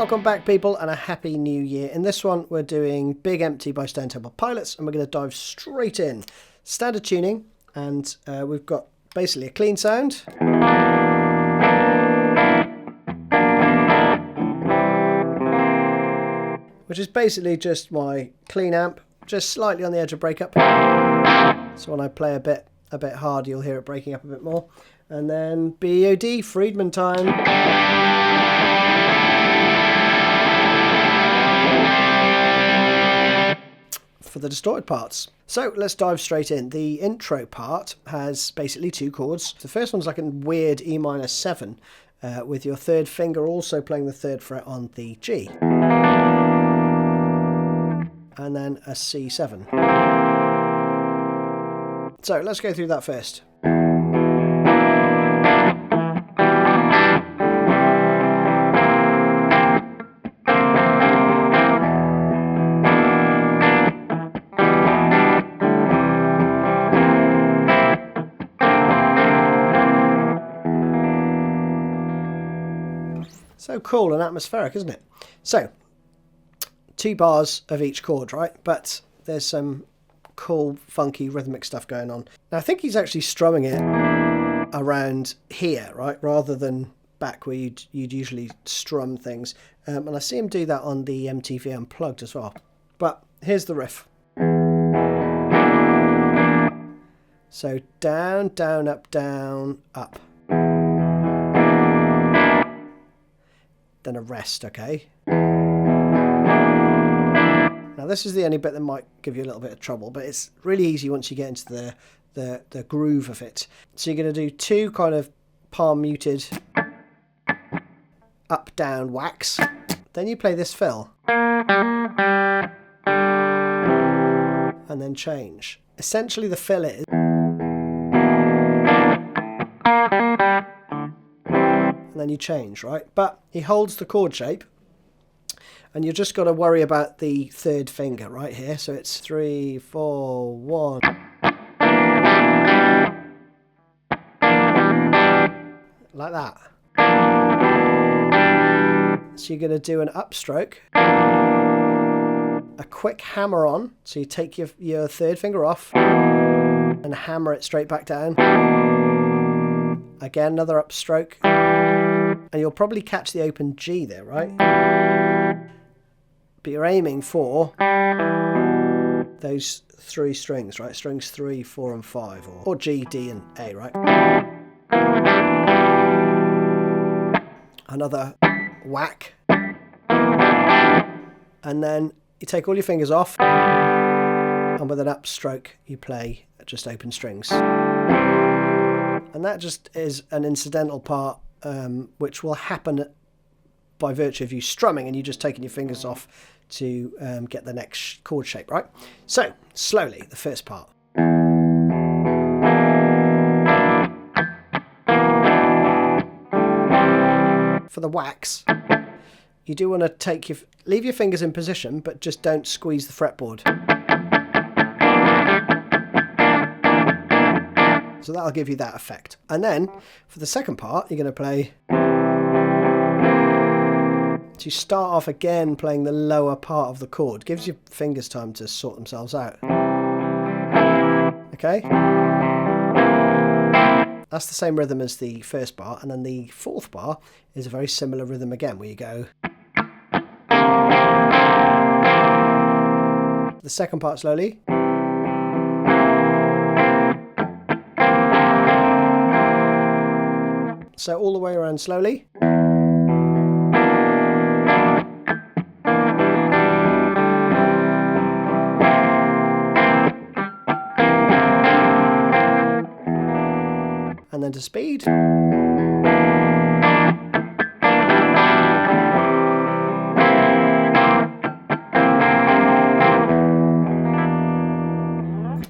Welcome back, people, and a happy new year. In this one, we're doing Big Empty by Stone Temple Pilots, and we're going to dive straight in. Standard tuning, and we've got basically a clean sound. Which is basically just my clean amp, just slightly on the edge of breakup. So when I play a bit hard, you'll hear it breaking up a bit more. And then BOD, Friedman time. For the distorted parts. So let's dive straight in. The intro part has basically two chords. The first one's like a weird E minor 7 with your third finger also playing the third fret on the G. And then a C7. So let's go through that first. So cool and atmospheric, isn't it? So, 2 bars of each chord, right? But there's some cool, funky, rhythmic stuff going on. Now, I think he's actually strumming it around here, right? Rather than back where you'd usually strum things. And I see him do that on the MTV Unplugged as well. But here's the riff. So down, down, up, down, up. Then a rest, okay? Now this is the only bit that might give you a little bit of trouble, but it's really easy once you get into the groove of it. So you're going to do 2 kind of palm muted up down whacks. Then you play this fill. And then change. Essentially the fill is... and then you change, right? But he holds the chord shape, and you've just got to worry about the third finger right here. So it's 3, 4, 1. Like that. So you're going to do an upstroke, a quick hammer on. So you take your third finger off and hammer it straight back down. Again, another upstroke. And you'll probably catch the open G there, right? But you're aiming for those 3 strings, right? Strings 3, 4 and 5, or G, D and A, right? Another whack. And then you take all your fingers off, and with an upstroke you play just open strings. And that just is an incidental part which will happen by virtue of you strumming and you just taking your fingers off to get the next chord shape, right? So, slowly, the first part. For the whacks, you do want to leave your fingers in position, but just don't squeeze the fretboard. So that'll give you that effect. And then, for the second part, you're going to play... So you start off again playing the lower part of the chord. Gives your fingers time to sort themselves out. Okay? That's the same rhythm as the first bar. And then the fourth bar is a very similar rhythm again, where you go... The second part slowly. So all the way around slowly. And then to speed.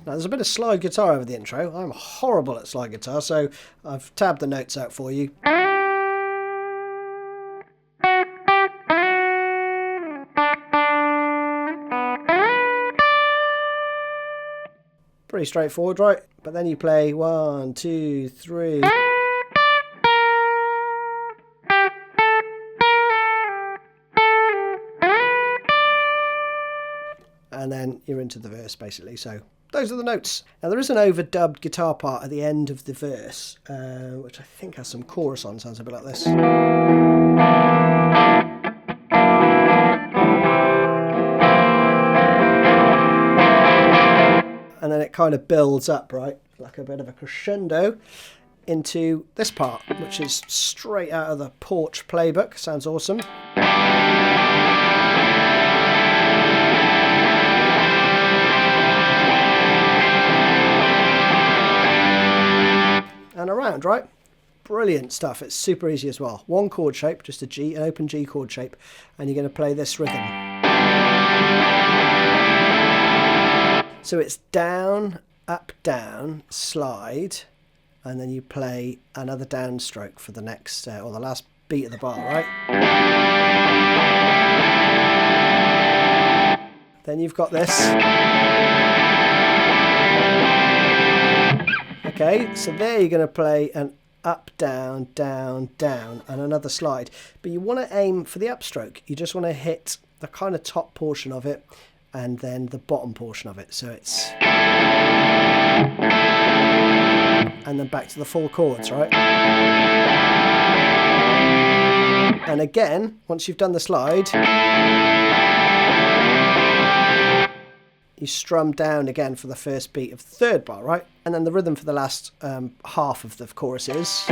Now there's a bit of slide guitar over the intro. I'm horrible at slide guitar, so I've tabbed the notes out for you. Pretty straightforward, right? But then you play 1, 2, 3. you're into the verse basically. So those are the notes. Now there is an overdubbed guitar part at the end of the verse, which I think has some chorus on. Sounds a bit like this. And then it kind of builds up, right? Like a bit of a crescendo into this part, which is straight out of the Porch playbook. Sounds awesome. And around, right? Brilliant stuff. It's super easy as well. One chord shape, just a G, an open G chord shape, and you're going to play this rhythm. So it's down, up, down, slide, and then you play another downstroke for the next, or the last beat of the bar, right? Then you've got this. Okay, so there you're going to play an up, down, down, down, and another slide. But you want to aim for the upstroke. You just want to hit the kind of top portion of it, and then the bottom portion of it. So it's... and then back to the full chords, right? And again, once you've done the slide, you strum down again for the first beat of the third bar, right? And then the rhythm for the last half of the chorus is...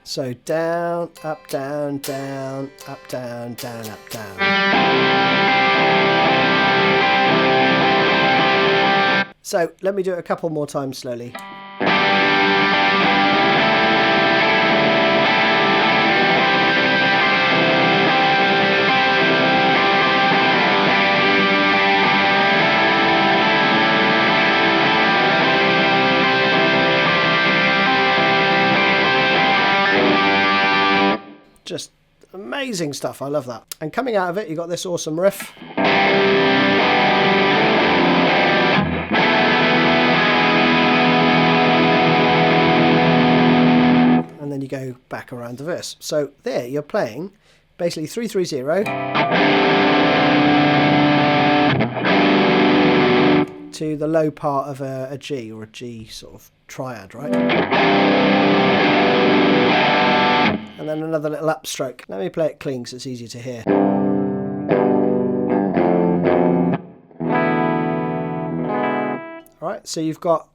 So down, up, down, down, up, down, down, up, down. So let me do it a couple more times slowly. Just amazing stuff. I love that. And coming out of it, you got this awesome riff. And then you go back around the verse. So there you're playing basically 3-3-0 to the low part of a G, or a G sort of triad, right? And then another little upstroke. Let me play it clean because it's easier to hear. Alright, so you've got...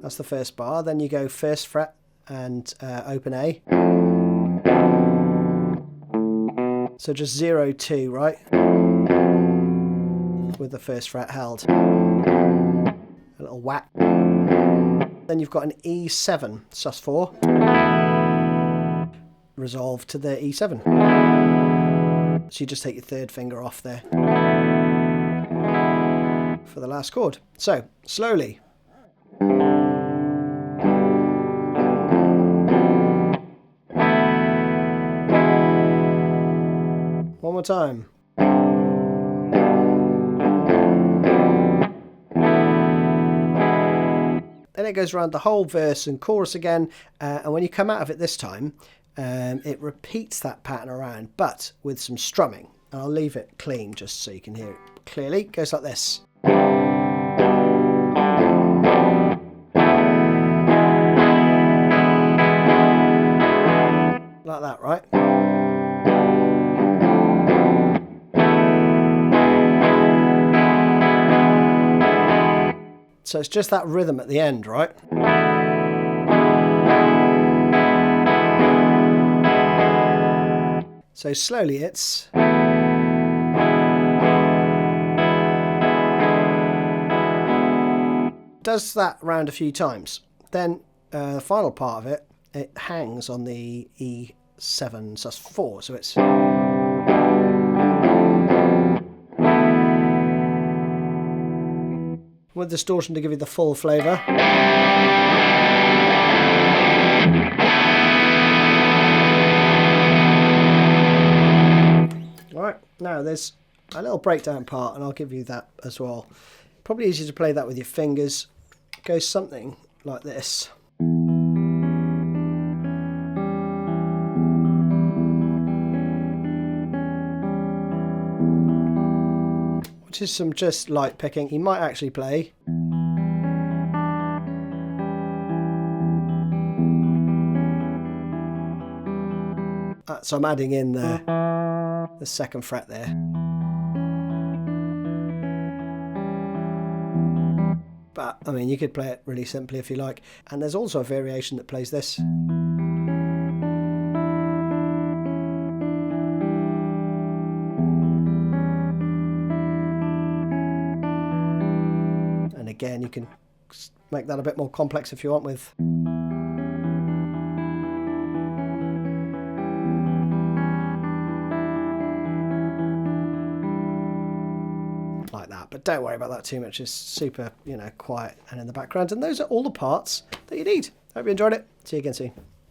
that's the first bar. Then you go first fret and open A. So just 0, 2, right? With the first fret held. A little whack. Then you've got an E7, sus4, resolved to the E7. So you just take your third finger off there for the last chord. So, slowly. One more time. Then it goes around the whole verse and chorus again, and when you come out of it this time, it repeats that pattern around, but with some strumming. And I'll leave it clean just so you can hear it clearly. It goes like this. Like that, right? So it's just that rhythm at the end, right? So slowly it's... does that round a few times. Then the final part of it, it hangs on the E7 sus4, so it's... with distortion to give you the full flavour. Alright, now there's a little breakdown part, and I'll give you that as well. Probably easier to play that with your fingers. It goes something like this. Just some light picking. He might actually play. So I'm adding in the 2nd fret there. But, I mean, you could play it really simply if you like. And there's also a variation that plays this. And again, you can make that a bit more complex if you want with... like that, but don't worry about that too much. It's super, you know, quiet and in the background. And those are all the parts that you need. Hope you enjoyed it. See you again soon.